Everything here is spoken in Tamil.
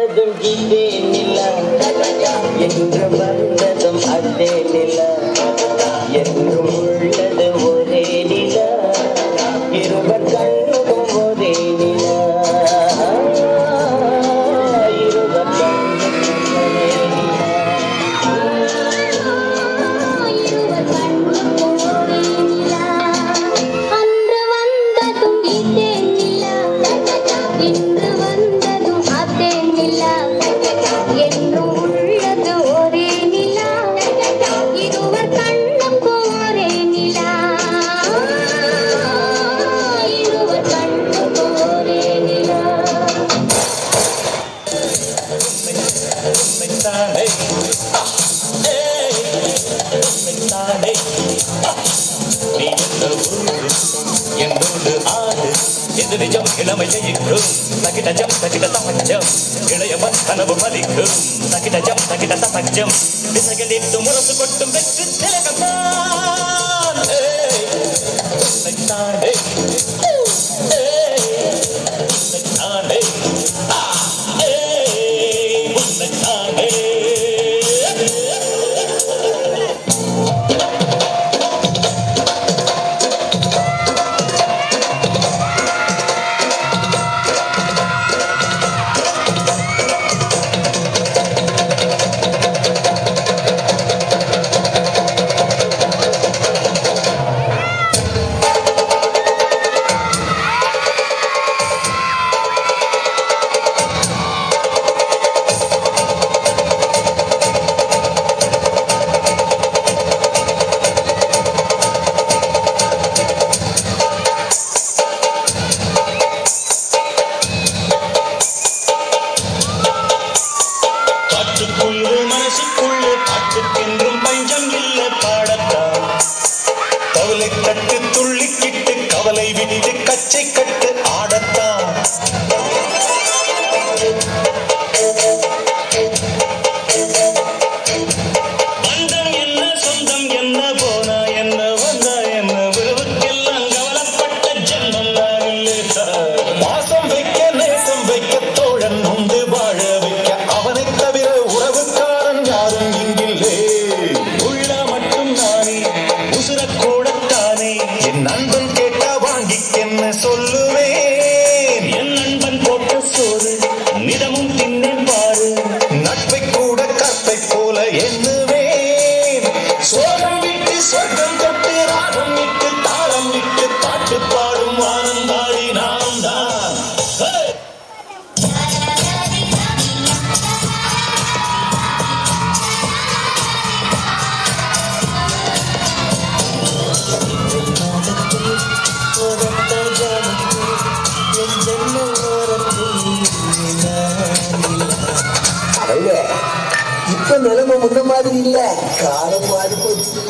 உள்ளதும் இதே நிலா என்று வந்ததும் அதே நிலா என்றும் உள்ளது ஒரே நிலா இருவர் கண்ணுக்கும் ஒரே நிலா இருவர் கண்ணுக்கும் ஒரே நிஜம் இளமை ஜெயிக்கும் தகிட ஜம் தகிட தப்பஞ்சம் இளையவன் கனவு மதிக்கும் தகிட ஜம் தகிட தப்பஞ்சம் திசைகளிட்டு முரசு கொட்டும் வெற்றி திலகம்தான் தானே தானே தானே என்றும் பஞ்சம் இல்ல பாடத்தான் கவலை கட்டு துள்ளிக்கிட்டு கவலை விட்டு கச்சை கட்டு ஆடத்தான் பந்தம் என்ன சொந்தம் என்ன போனா என்ன வந்தா என்ன உறவுக்கெல்லாம் கவலைப்பட்ட ஜென்மம் நான் இல்லை பாசம் வைக்க நேசம் வைக்க தோழன் உண்டு வாழ வைக்க அவனை தவிர உறவுக்காரன் யாரும் இங்கில்லே உள்ள மட்டும் நானே உசுரக்கூடத்தானே என் நண்பன் கேட்டா வாங்கிக்கென்ன சொல்லுவேன் என் நண்பன் போட்ட சோறு நிதமும் தின்னேன் பாரு நட்பை கூட கற்பை போல எண்ணுவேன் சோகம் விட்டு சொர்க்கம் தொட்டு ராகம் விட்டு தாளம் விட்டு பாட்டு பாடும் ஆனந்தாடி நாம் தான் இப்ப நிலைமை முன்ன மாதிரி இல்ல காலம் மாறி போச்சு